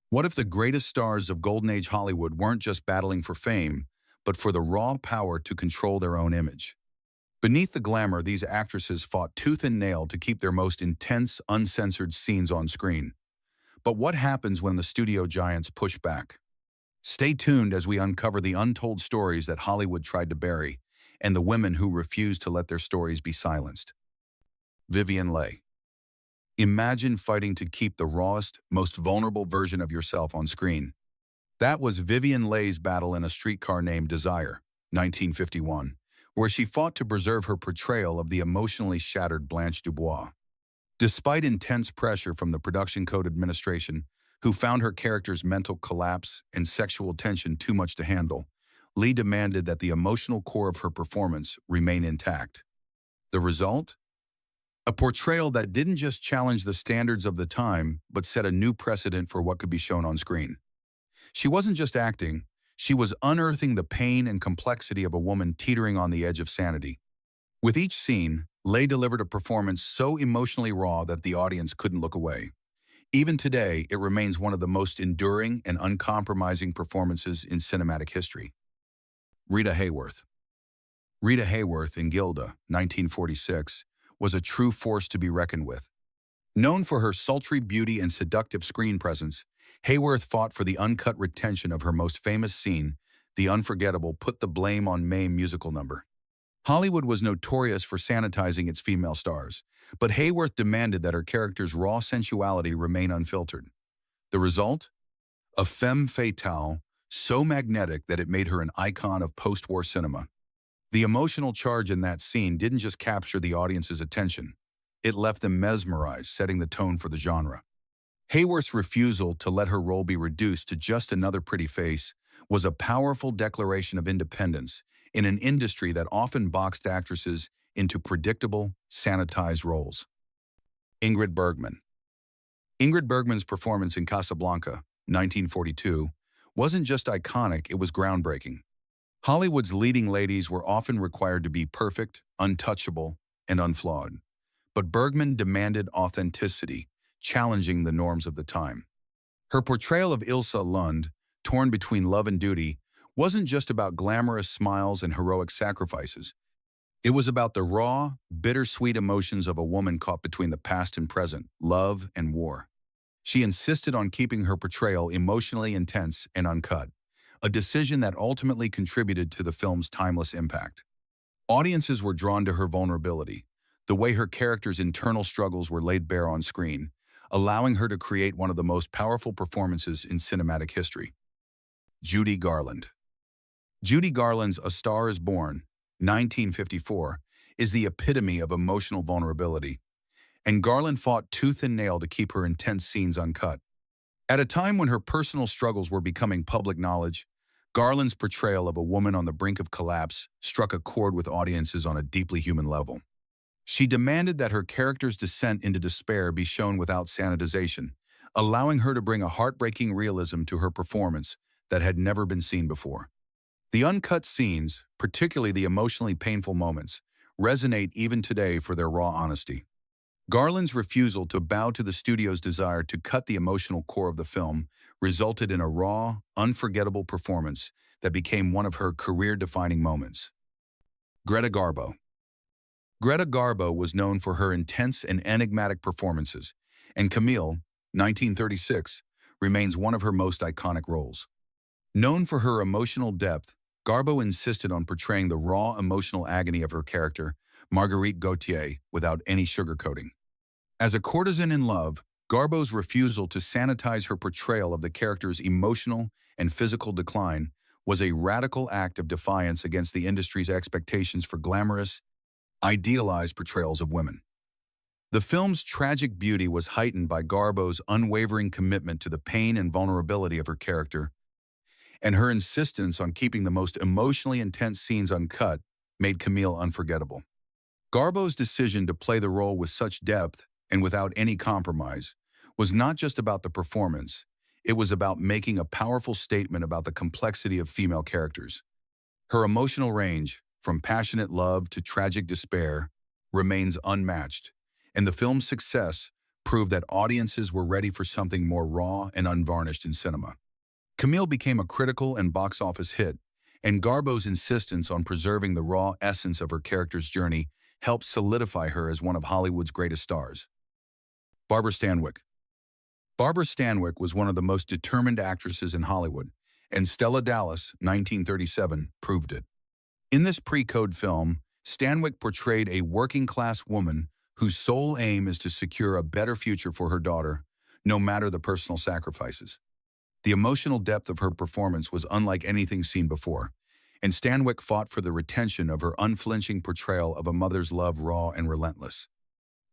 What if the greatest stars of Golden Age Hollywood weren't just battling for fame, but for the raw power to control their own image? Beneath the glamour, these actresses fought tooth and nail to keep their most intense, uncensored scenes on screen. But what happens when the studio giants push back? Stay tuned as we uncover the untold stories that Hollywood tried to bury and the women who refused to let their stories be silenced. Vivien Leigh. Imagine fighting to keep the rawest, most vulnerable version of yourself on screen. That was Vivien Leigh's battle in A Streetcar Named Desire, 1951, where she fought to preserve her portrayal of the emotionally shattered Blanche Dubois. Despite intense pressure from the Production Code Administration, who found her character's mental collapse and sexual tension too much to handle, Leigh demanded that the emotional core of her performance remain intact. The result? A portrayal that didn't just challenge the standards of the time, but set a new precedent for what could be shown on screen. She wasn't just acting, she was unearthing the pain and complexity of a woman teetering on the edge of sanity. With each scene, Leigh delivered a performance so emotionally raw that the audience couldn't look away. Even today, it remains one of the most enduring and uncompromising performances in cinematic history. Rita Hayworth. Rita Hayworth in Gilda, 1946, was a true force to be reckoned with. Known for her sultry beauty and seductive screen presence, Hayworth fought for the uncut retention of her most famous scene, the unforgettable Put the Blame on Mae musical number. Hollywood was notorious for sanitizing its female stars, but Hayworth demanded that her character's raw sensuality remain unfiltered. The result? A femme fatale so magnetic that it made her an icon of post-war cinema. The emotional charge in that scene didn't just capture the audience's attention, it left them mesmerized, setting the tone for the genre. Hayworth's refusal to let her role be reduced to just another pretty face was a powerful declaration of independence in an industry that often boxed actresses into predictable, sanitized roles. Ingrid Bergman. Ingrid Bergman's performance in Casablanca, 1942, wasn't just iconic, it was groundbreaking. Hollywood's leading ladies were often required to be perfect, untouchable, and unflawed. But Bergman demanded authenticity, challenging the norms of the time. Her portrayal of Ilse Lund, torn between love and duty, wasn't just about glamorous smiles and heroic sacrifices. It was about the raw, bittersweet emotions of a woman caught between the past and present, love and war. She insisted on keeping her portrayal emotionally intense and uncut, a decision that ultimately contributed to the film's timeless impact. Audiences were drawn to her vulnerability, the way her character's internal struggles were laid bare on screen, allowing her to create one of the most powerful performances in cinematic history. Judy Garland. Judy Garland's A Star is Born, 1954, is the epitome of emotional vulnerability, and Garland fought tooth and nail to keep her intense scenes uncut. At a time when her personal struggles were becoming public knowledge, Garland's portrayal of a woman on the brink of collapse struck a chord with audiences on a deeply human level. She demanded that her character's descent into despair be shown without sanitization, allowing her to bring a heartbreaking realism to her performance that had never been seen before. The uncut scenes, particularly the emotionally painful moments, resonate even today for their raw honesty. Garland's refusal to bow to the studio's desire to cut the emotional core of the film resulted in a raw, unforgettable performance that became one of her career-defining moments. Greta Garbo. Greta Garbo was known for her intense and enigmatic performances, and Camille, 1936, remains one of her most iconic roles. Known for her emotional depth, Garbo insisted on portraying the raw emotional agony of her character, Marguerite Gautier, without any sugarcoating. As a courtesan in love, Garbo's refusal to sanitize her portrayal of the character's emotional and physical decline was a radical act of defiance against the industry's expectations for glamorous, idealized portrayals of women. The film's tragic beauty was heightened by Garbo's unwavering commitment to the pain and vulnerability of her character, and her insistence on keeping the most emotionally intense scenes uncut made Camille unforgettable. Garbo's decision to play the role with such depth and without any compromise was not just about the performance, it was about making a powerful statement about the complexity of female characters. Her emotional range, from passionate love to tragic despair, remains unmatched, and the film's success proved that audiences were ready for something more raw and unvarnished in cinema. Camille became a critical and box office hit, and Garbo's insistence on preserving the raw essence of her character's journey helped solidify her as one of Hollywood's greatest stars. Barbara Stanwyck. Barbara Stanwyck was one of the most determined actresses in Hollywood, and Stella Dallas, 1937, proved it. In this pre-code film, Stanwyck portrayed a working-class woman whose sole aim is to secure a better future for her daughter, no matter the personal sacrifices. The emotional depth of her performance was unlike anything seen before, and Stanwyck fought for the retention of her unflinching portrayal of a mother's love raw and relentless.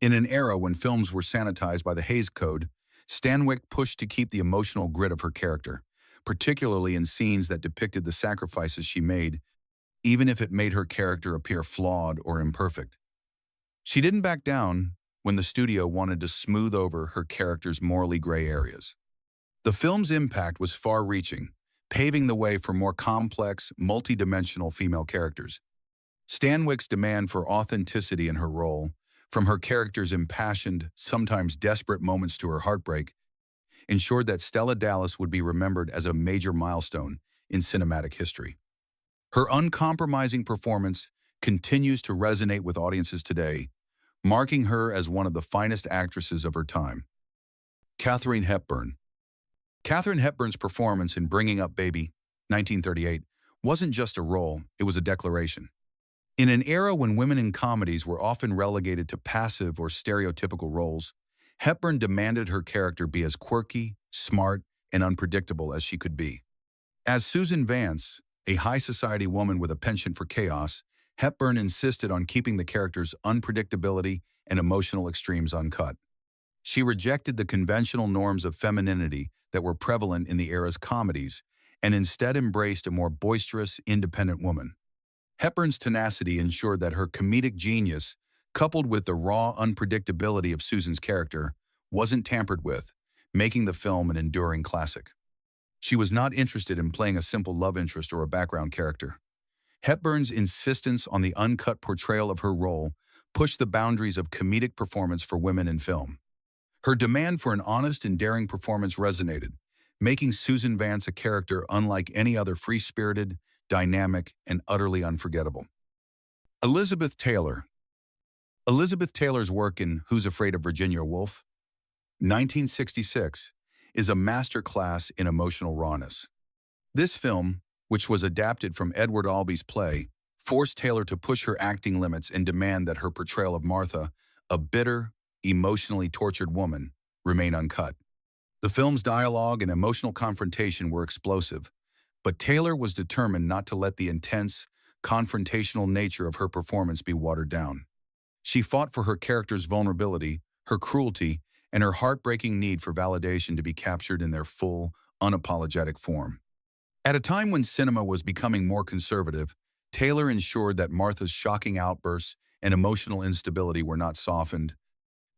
In an era when films were sanitized by the Hays Code, Stanwyck pushed to keep the emotional grit of her character, particularly in scenes that depicted the sacrifices she made, even if it made her character appear flawed or imperfect. She didn't back down when the studio wanted to smooth over her character's morally gray areas. The film's impact was far-reaching, paving the way for more complex, multi-dimensional female characters. Stanwyck's demand for authenticity in her role, from her character's impassioned, sometimes desperate moments to her heartbreak, ensured that Stella Dallas would be remembered as a major milestone in cinematic history. Her uncompromising performance continues to resonate with audiences today, marking her as one of the finest actresses of her time. Katherine Hepburn. Katherine Hepburn's performance in Bringing Up Baby, 1938, wasn't just a role, it was a declaration. In an era when women in comedies were often relegated to passive or stereotypical roles, Hepburn demanded her character be as quirky, smart, and unpredictable as she could be. As Susan Vance, a high society woman with a penchant for chaos, Hepburn insisted on keeping the character's unpredictability and emotional extremes uncut. She rejected the conventional norms of femininity that were prevalent in the era's comedies and instead embraced a more boisterous, independent woman. Hepburn's tenacity ensured that her comedic genius, coupled with the raw unpredictability of Susan's character, wasn't tampered with, making the film an enduring classic. She was not interested in playing a simple love interest or a background character. Hepburn's insistence on the uncut portrayal of her role pushed the boundaries of comedic performance for women in film. Her demand for an honest and daring performance resonated, making Susan Vance a character unlike any other free-spirited, dynamic, and utterly unforgettable. Elizabeth Taylor. Elizabeth Taylor's work in Who's Afraid of Virginia Woolf, 1966, is a masterclass in emotional rawness. This film, which was adapted from Edward Albee's play, forced Taylor to push her acting limits and demand that her portrayal of Martha, a bitter, emotionally tortured woman, remain uncut. The film's dialogue and emotional confrontation were explosive, but Taylor was determined not to let the intense, confrontational nature of her performance be watered down. She fought for her character's vulnerability, her cruelty, and her heartbreaking need for validation to be captured in their full, unapologetic form. At a time when cinema was becoming more conservative, Taylor ensured that Martha's shocking outbursts and emotional instability were not softened,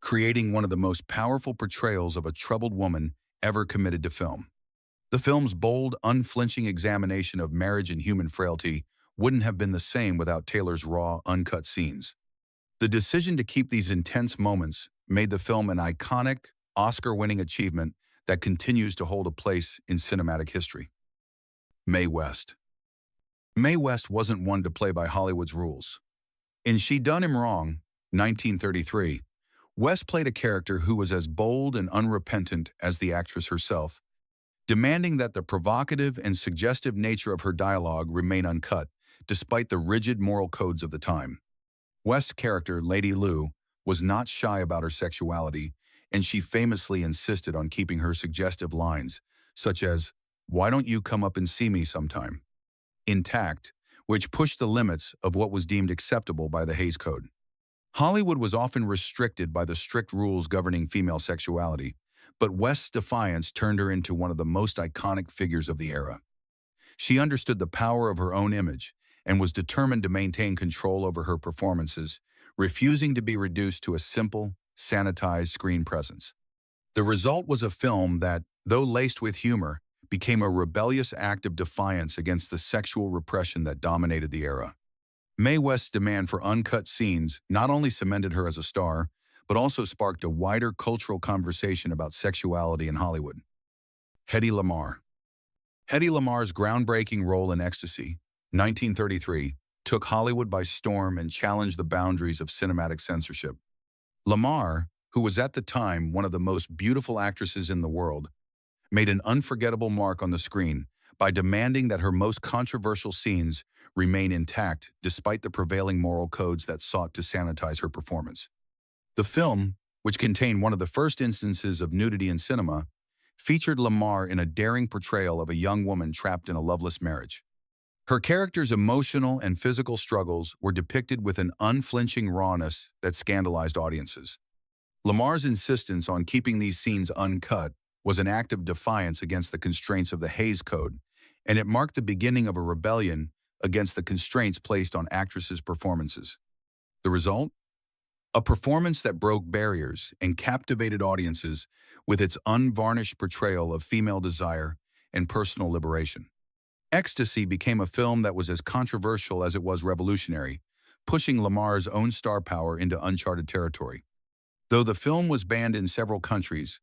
creating one of the most powerful portrayals of a troubled woman ever committed to film. The film's bold, unflinching examination of marriage and human frailty wouldn't have been the same without Taylor's raw, uncut scenes. The decision to keep these intense moments made the film an iconic, Oscar-winning achievement that continues to hold a place in cinematic history. Mae West. Mae West wasn't one to play by Hollywood's rules. In She Done Him Wrong, 1933, West played a character who was as bold and unrepentant as the actress herself, demanding that the provocative and suggestive nature of her dialogue remain uncut, despite the rigid moral codes of the time. West's character, Lady Lou, was not shy about her sexuality, and she famously insisted on keeping her suggestive lines, such as, "Why don't you come up and see me sometime?" intact, which pushed the limits of what was deemed acceptable by the Hays Code. Hollywood was often restricted by the strict rules governing female sexuality, but West's defiance turned her into one of the most iconic figures of the era. She understood the power of her own image and was determined to maintain control over her performances, refusing to be reduced to a simple, sanitized screen presence. The result was a film that, though laced with humor, became a rebellious act of defiance against the sexual repression that dominated the era. Mae West's demand for uncut scenes not only cemented her as a star, but also sparked a wider cultural conversation about sexuality in Hollywood. Hedy Lamarr. Hedy Lamarr's groundbreaking role in Ecstasy, 1933, took Hollywood by storm and challenged the boundaries of cinematic censorship. Lamarr, who was at the time one of the most beautiful actresses in the world, made an unforgettable mark on the screen by demanding that her most controversial scenes remain intact despite the prevailing moral codes that sought to sanitize her performance. The film, which contained one of the first instances of nudity in cinema, featured Lamarr in a daring portrayal of a young woman trapped in a loveless marriage. Her character's emotional and physical struggles were depicted with an unflinching rawness that scandalized audiences. Lamarr's insistence on keeping these scenes uncut was an act of defiance against the constraints of the Hays Code, and it marked the beginning of a rebellion against the constraints placed on actresses' performances. The result? A performance that broke barriers and captivated audiences with its unvarnished portrayal of female desire and personal liberation. Ecstasy became a film that was as controversial as it was revolutionary, pushing Lamarr's own star power into uncharted territory. Though the film was banned in several countries,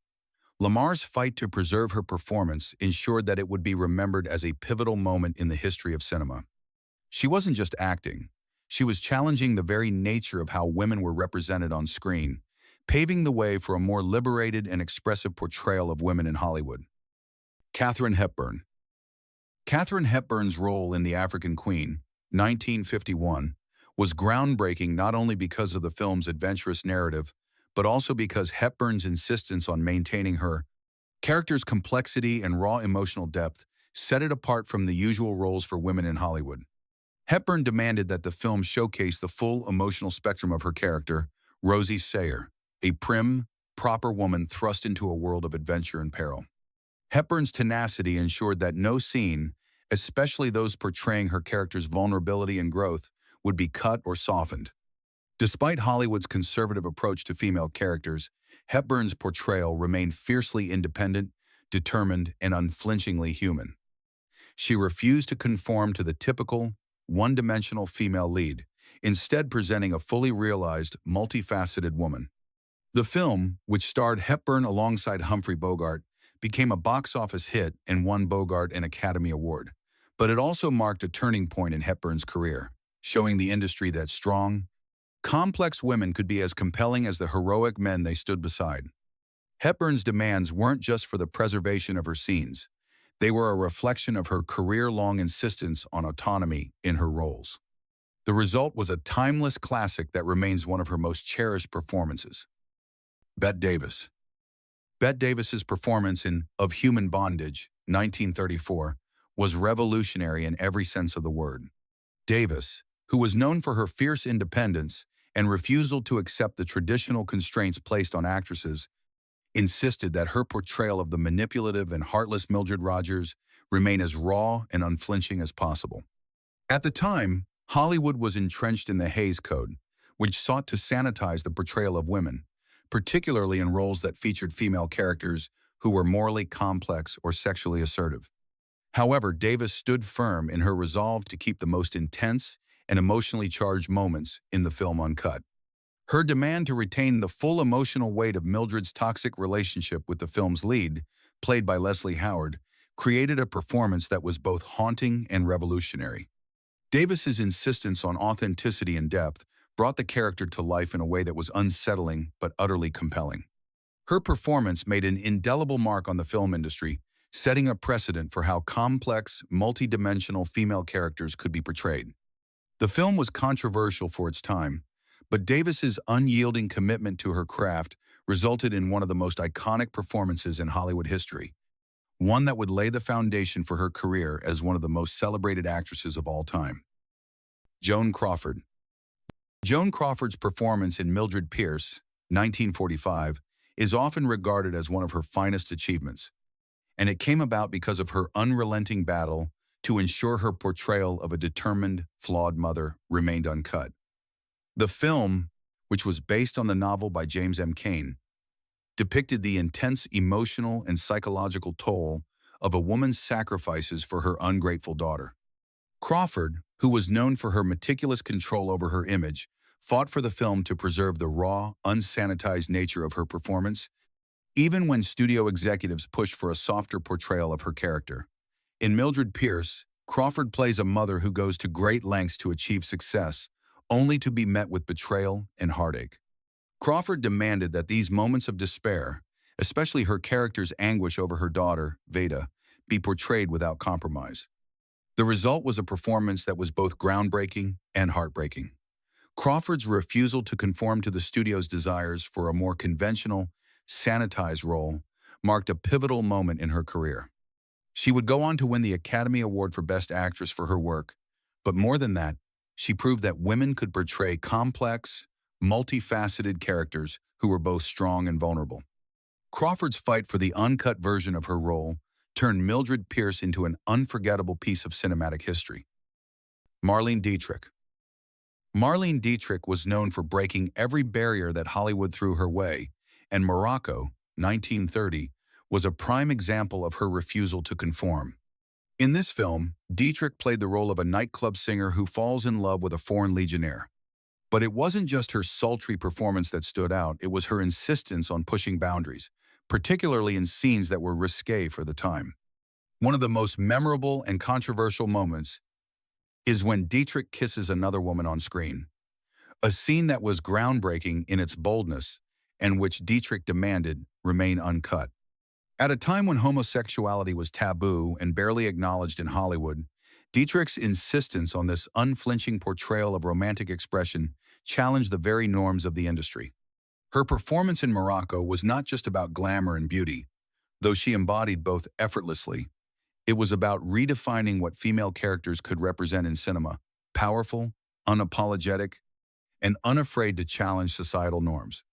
Lamarr's fight to preserve her performance ensured that it would be remembered as a pivotal moment in the history of cinema. She wasn't just acting. She was challenging the very nature of how women were represented on screen, paving the way for a more liberated and expressive portrayal of women in Hollywood. Katherine Hepburn. Katherine Hepburn's role in The African Queen, 1951, was groundbreaking not only because of the film's adventurous narrative, but also because Hepburn's insistence on maintaining her character's complexity and raw emotional depth set it apart from the usual roles for women in Hollywood. Hepburn demanded that the film showcase the full emotional spectrum of her character, Rosie Sayer, a prim, proper woman thrust into a world of adventure and peril. Hepburn's tenacity ensured that no scene, especially those portraying her character's vulnerability and growth, would be cut or softened. Despite Hollywood's conservative approach to female characters, Hepburn's portrayal remained fiercely independent, determined, and unflinchingly human. She refused to conform to the typical, one-dimensional female lead, instead presenting a fully realized, multifaceted woman. The film, which starred Hepburn alongside Humphrey Bogart, became a box office hit and won Bogart an Academy Award. But it also marked a turning point in Hepburn's career, showing the industry that strong, complex women could be as compelling as the heroic men they stood beside. Hepburn's demands weren't just for the preservation of her scenes. They were a reflection of her career-long insistence on autonomy in her roles. The result was a timeless classic that remains one of her most cherished performances. Bette Davis. Bette Davis's performance in Of Human Bondage, 1934, was revolutionary in every sense of the word. Davis, who was known for her fierce independence and refusal to accept the traditional constraints placed on actresses, insisted that her portrayal of the manipulative and heartless Mildred Rogers remain as raw and unflinching as possible. At the time, Hollywood was entrenched in the Hays Code, which sought to sanitize the portrayal of women, particularly in roles that featured female characters who were morally complex or sexually assertive. However, Davis stood firm in her resolve to keep the most intense and emotionally charged moments in the film uncut. Her demand to retain the full emotional weight of Mildred's toxic relationship with the film's lead, played by Leslie Howard, created a performance that was both haunting and revolutionary. Davis's insistence on authenticity and depth brought the character to life in a way that was unsettling but utterly compelling. Her performance made an indelible mark on the film industry, setting a precedent for how complex, multidimensional female characters could be portrayed. The film was controversial for its time, but Davis's unyielding commitment to her craft resulted in one of the most iconic performances in Hollywood history, one that would lay the foundation for her career as one of the most celebrated actresses of all time. Joan Crawford. Joan Crawford's performance in Mildred Pierce, 1945, is often regarded as one of her finest achievements, and it came about because of her unrelenting battle to ensure her portrayal of a determined, flawed mother remained uncut. The film, which was based on the novel by James M. Cain, depicted the intense emotional and psychological toll of a woman's sacrifices for her ungrateful daughter. Crawford, who was known for her meticulous control over her image, fought for the film to preserve the raw, unsanitized nature of her performance, even when studio executives pushed for a softer portrayal of her character. In Mildred Pierce, Crawford plays a mother who goes to great lengths to achieve success, only to be met with betrayal and heartache. Crawford demanded that these moments of despair, especially her character's anguish over her daughter, Veda, be portrayed without compromise. The result was a performance that was both groundbreaking and heartbreaking. Crawford's refusal to conform to the studio's desires for a more conventional, sanitized role marked a pivotal moment in her career. She would go on to win the Academy Award for Best Actress for her work, but more than that, she proved that women could portray complex, multifaceted characters who were both strong and vulnerable. Crawford's fight for the uncut version of her role turned Mildred Pierce into an unforgettable piece of cinematic history. Marlene Dietrich. Marlene Dietrich was known for breaking every barrier that Hollywood threw her way, and Morocco, 1930, was a prime example of her refusal to conform. In this film, Dietrich played the role of a nightclub singer who falls in love with a foreign legionnaire. But it wasn't just her sultry performance that stood out, it was her insistence on pushing boundaries, particularly in scenes that were risque for the time. One of the most memorable and controversial moments is when Dietrich kisses another woman on screen, a scene that was groundbreaking in its boldness and which Dietrich demanded remain uncut. At a time when homosexuality was taboo and barely acknowledged in Hollywood, Dietrich's insistence on this unflinching portrayal of romantic expression challenged the very norms of the industry. Her performance in Morocco was not just about glamour and beauty, though she embodied both effortlessly. It was about redefining what female characters could represent in cinema: powerful, unapologetic, and unafraid to challenge societal norms.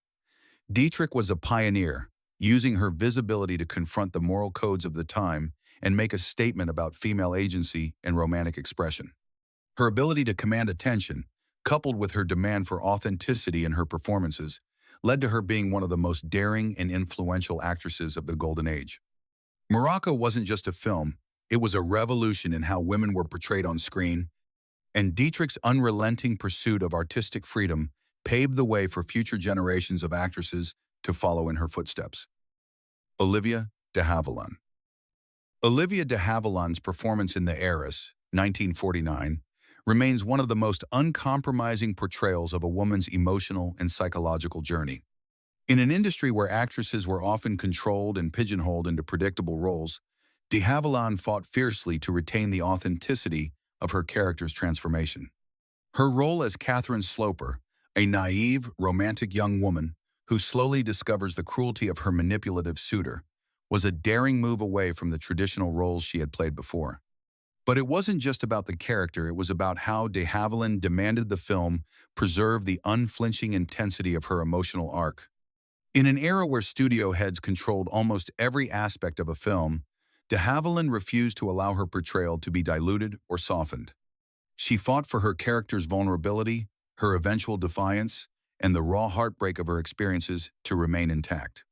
Dietrich was a pioneer, using her visibility to confront the moral codes of the time and make a statement about female agency and romantic expression. Her ability to command attention, coupled with her demand for authenticity in her performances, led to her being one of the most daring and influential actresses of the Golden Age. Morocco wasn't just a film, it was a revolution in how women were portrayed on screen, and Dietrich's unrelenting pursuit of artistic freedom paved the way for future generations of actresses to follow in her footsteps. Olivia de Havilland. Olivia de Havilland's performance in The Heiress, 1949, remains one of the most uncompromising portrayals of a woman's emotional and psychological journey. In an industry where actresses were often controlled and pigeonholed into predictable roles, de Havilland fought fiercely to retain the authenticity of her character's transformation. Her role as Catherine Sloper, a naive, romantic young woman who slowly discovers the cruelty of her manipulative suitor, was a daring move away from the traditional roles she had played before. But it wasn't just about the character, it was about how de Havilland demanded the film preserve the unflinching intensity of her emotional arc. In an era where studio heads controlled almost every aspect of a film, de Havilland refused to allow her portrayal to be diluted or softened. She fought for her character's vulnerability, her eventual defiance, and the raw heartbreak of her experiences to remain intact.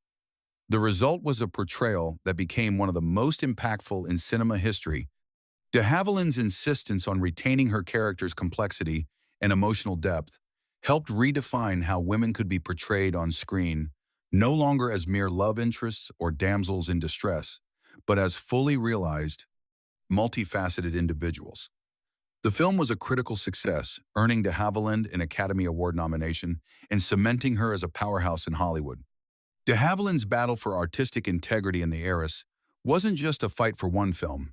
The result was a portrayal that became one of the most impactful in cinema history. De Havilland's insistence on retaining her character's complexity and emotional depth helped redefine how women could be portrayed on screen, no longer as mere love interests or damsels in distress, but as fully realized, multifaceted individuals. The film was a critical success, earning de Havilland an Academy Award nomination and cementing her as a powerhouse in Hollywood. De Havilland's battle for artistic integrity in The Heiress wasn't just a fight for one film.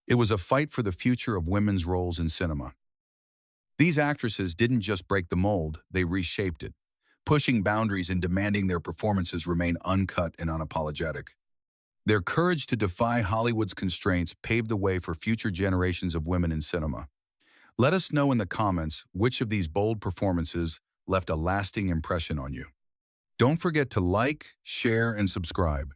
It was a fight for the future of women's roles in cinema. These actresses didn't just break the mold, they reshaped it, pushing boundaries and demanding their performances remain uncut and unapologetic. Their courage to defy Hollywood's constraints paved the way for future generations of women in cinema. Let us know in the comments which of these bold performances left a lasting impression on you. Don't forget to like, share, and subscribe.